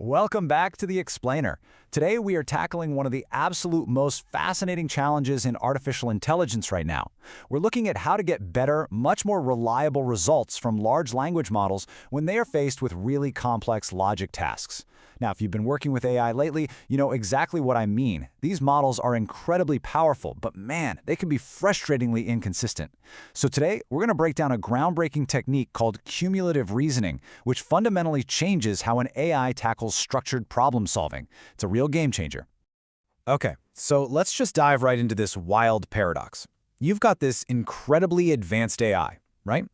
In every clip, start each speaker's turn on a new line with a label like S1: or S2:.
S1: Welcome back to The Explainer. Today we are tackling one of the absolute most fascinating challenges in artificial intelligence right now. We're looking at how to get better, much more reliable results from large language models when they are faced with really complex logic tasks. Now, if you've been working with AI lately, you know exactly what I mean. These models are incredibly powerful, but man, they can be frustratingly inconsistent. So today, we're going to break down a groundbreaking technique called cumulative reasoning, which fundamentally changes how an AI tackles structured problem solving. It's a real game changer. Okay, so let's just dive right into this wild paradox. You've got this incredibly advanced AI, right?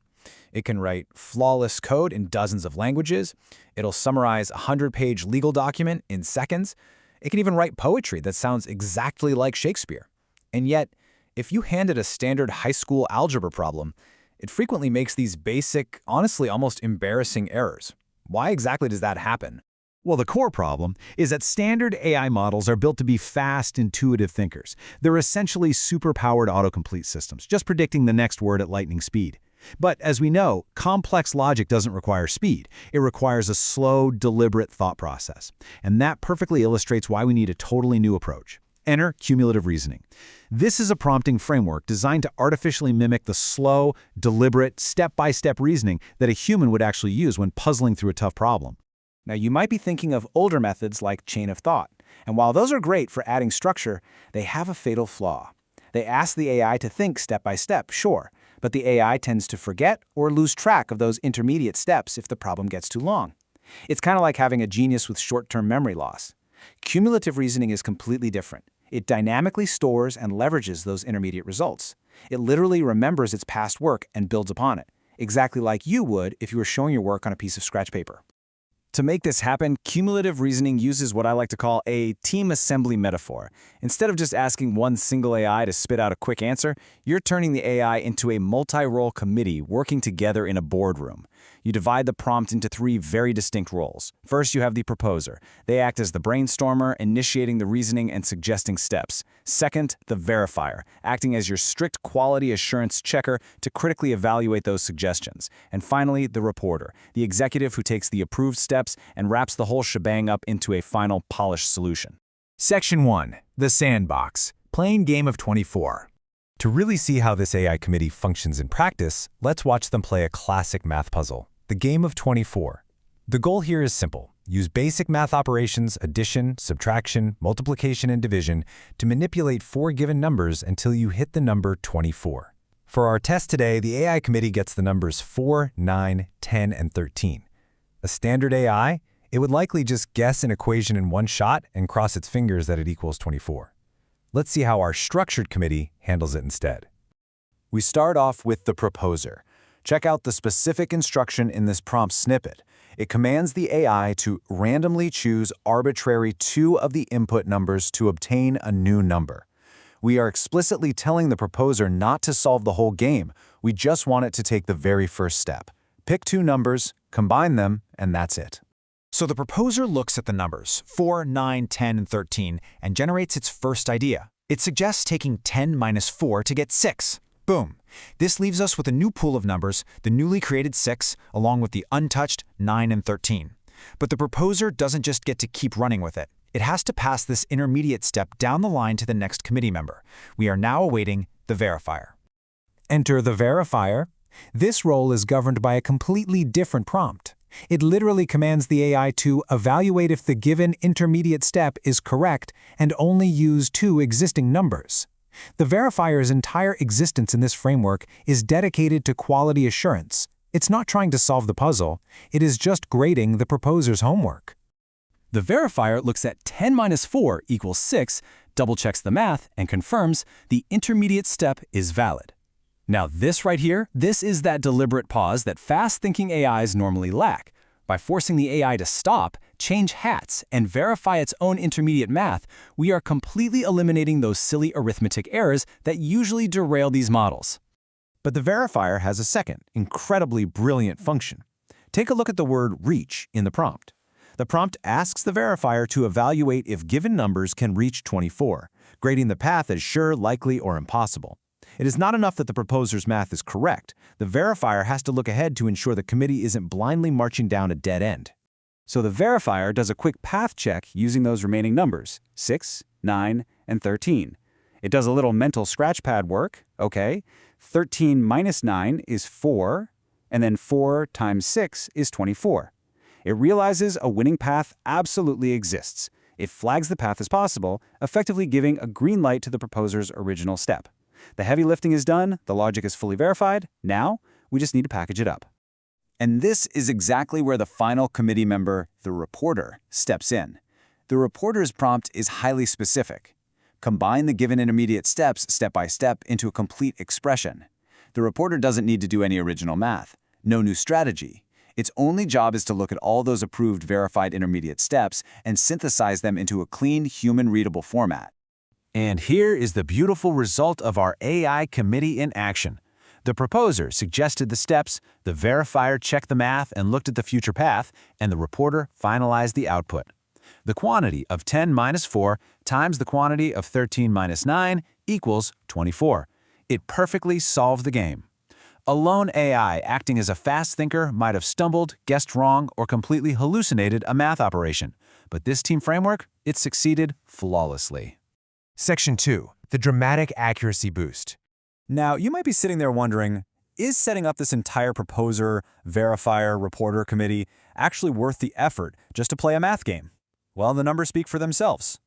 S1: It can write flawless code in dozens of languages. It'll summarize a 100-page legal document in seconds. It can even write poetry that sounds exactly like Shakespeare. And yet, if you hand it a standard high school algebra problem, it frequently makes these basic, honestly almost embarrassing errors. Why exactly does that happen?
S2: Well, the core problem is that standard AI models are built to be fast, intuitive thinkers. They're essentially superpowered autocomplete systems, just predicting the next word at lightning speed. But as we know, complex logic doesn't require speed. It requires a slow, deliberate thought process. And that perfectly illustrates why we need a totally new approach. Enter cumulative reasoning. This is a prompting framework designed to artificially mimic the slow, deliberate, step-by-step reasoning that a human would actually use when puzzling through a tough problem.
S1: Now, you might be thinking of older methods like chain of thought. And while those are great for adding structure, they have a fatal flaw. They ask the AI to think step by step, sure, but the AI tends to forget or lose track of those intermediate steps if the problem gets too long. It's kind of like having a genius with short-term memory loss. Cumulative reasoning is completely different. It dynamically stores and leverages those intermediate results. It literally remembers its past work and builds upon it, exactly like you would if you were showing your work on a piece of scratch paper. To make this happen, cumulative reasoning uses what I like to call a team assembly metaphor. Instead of just asking one single AI to spit out a quick answer, you're turning the AI into a multi-role committee working together in a boardroom. You divide the prompt into three very distinct roles. First, you have the proposer. They act as the brainstormer, initiating the reasoning and suggesting steps. Second, the verifier, acting as your strict quality assurance checker to critically evaluate those suggestions. And finally, the reporter, the executive who takes the approved steps and wraps the whole shebang up into a final polished solution.
S2: Section 1. The Sandbox. Playing Game of 24. To really see how this AI committee functions in practice, let's watch them play a classic math puzzle, the Game of 24. The goal here is simple. Use basic math operations, addition, subtraction, multiplication, and division to manipulate four given numbers until you hit the number 24. For our test today, the AI committee gets the numbers 4, 9, 10, and 13. A standard AI, it would likely just guess an equation in one shot and cross its fingers that it equals 24. Let's see how our structured committee handles it instead.
S1: We start off with the proposer. Check out the specific instruction in this prompt snippet. It commands the AI to randomly choose arbitrary two of the input numbers to obtain a new number. We are explicitly telling the proposer not to solve the whole game. We just want it to take the very first step. Pick two numbers, combine them, and that's it.
S3: So the proposer looks at the numbers 4, 9, 10, and 13 and generates its first idea. It suggests taking 10 minus 4 to get 6. Boom. This leaves us with a new pool of numbers, the newly created 6, along with the untouched 9 and 13. But the proposer doesn't just get to keep running with it. It has to pass this intermediate step down the line to the next committee member. We are now awaiting the verifier. Enter the verifier. This role is governed by a completely different prompt. It literally commands the AI to evaluate if the given intermediate step is correct and only use two existing numbers. The verifier's entire existence in this framework is dedicated to quality assurance. It's not trying to solve the puzzle. It is just grading the proposer's homework.
S1: The verifier looks at 10 minus 4 equals 6, double-checks the math, and confirms the intermediate step is valid. Now this right here, this is that deliberate pause that fast-thinking AIs normally lack. By forcing the AI to stop, change hats, and verify its own intermediate math, we are completely eliminating those silly arithmetic errors that usually derail these models. But the verifier has a second, incredibly brilliant function. Take a look at the word reach in the prompt. The prompt asks the verifier to evaluate if given numbers can reach 24, grading the path as sure, likely, or impossible. It is not enough that the proposer's math is correct. The verifier has to look ahead to ensure the committee isn't blindly marching down a dead end. So the verifier does a quick path check using those remaining numbers, 6, 9, and 13. It does a little mental scratchpad work. Okay, 13 minus 9 is 4, and then 4 times 6 is 24. It realizes a winning path absolutely exists. It flags the path as possible, effectively giving a green light to the proposer's original step. The heavy lifting is done, the logic is fully verified. Now, we just need to package it up. And this is exactly where the final committee member, the reporter, steps in. The reporter's prompt is highly specific. Combine the given intermediate steps step by step into a complete expression. The reporter doesn't need to do any original math. No new strategy. Its only job is to look at all those approved verified intermediate steps and synthesize them into a clean, human-readable format.
S2: And here is the beautiful result of our AI committee in action. The proposer suggested the steps, the verifier checked the math and looked at the future path, and the reporter finalized the output. The quantity of 10 minus 4 times the quantity of 13 minus 9 equals 24. It perfectly solved the game. A lone AI acting as a fast thinker might have stumbled, guessed wrong, or completely hallucinated a math operation. But this team framework, it succeeded flawlessly. Section 2. The dramatic accuracy boost.
S3: Now, you might be sitting there wondering, is setting up this entire proposer, verifier, reporter committee actually worth the effort just to play a math game? Well, the numbers speak for themselves.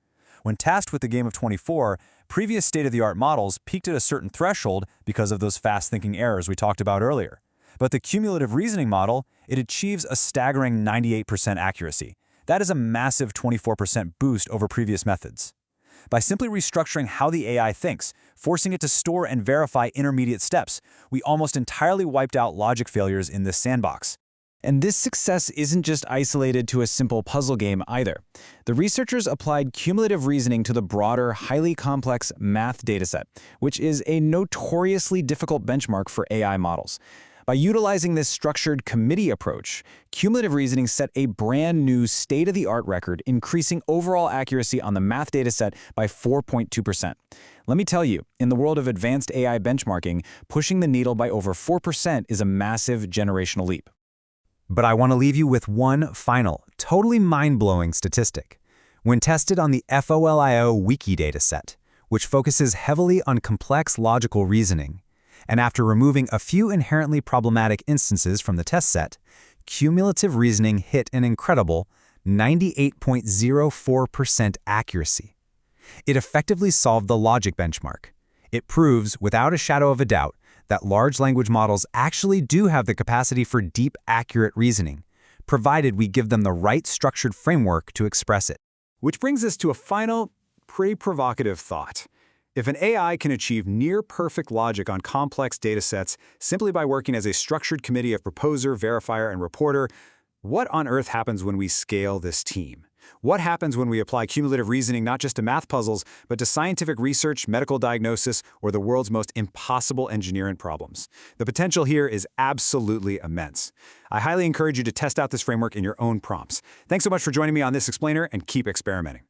S3: When tasked with the game of 24, previous state-of-the-art models peaked at a certain threshold because of those fast-thinking errors we talked about earlier. But the cumulative reasoning model, it achieves a staggering 98% accuracy. That is a massive 24% boost over previous methods. By simply restructuring how the AI thinks, forcing it to store and verify intermediate steps, we almost entirely wiped out logic failures in this sandbox. And this success isn't just isolated to a simple puzzle game either. The researchers applied cumulative reasoning to the broader, highly complex math dataset, which is a notoriously difficult benchmark for AI models. By utilizing this structured committee approach, cumulative reasoning set a brand new state-of-the-art record, increasing overall accuracy on the math dataset by 4.2%. Let me tell you, in the world of advanced AI benchmarking, pushing the needle by over 4% is a massive generational leap.
S2: But I want to leave you with one final, totally mind-blowing statistic. When tested on the FOLIO wiki dataset, which focuses heavily on complex logical reasoning, and after removing a few inherently problematic instances from the test set, cumulative reasoning hit an incredible 98.04% accuracy. It effectively solved the logic benchmark. It proves, without a shadow of a doubt, that large language models actually do have the capacity for deep, accurate reasoning, provided we give them the right structured framework to express it.
S3: Which brings us to a final, pretty provocative thought. If an AI can achieve near-perfect logic on complex datasets simply by working as a structured committee of proposer, verifier, and reporter, what on earth happens when we scale this team? What happens when we apply cumulative reasoning not just to math puzzles, but to scientific research, medical diagnosis, or the world's most impossible engineering problems? The potential here is absolutely immense. I highly encourage you to test out this framework in your own prompts. Thanks so much for joining me on this explainer, and keep experimenting.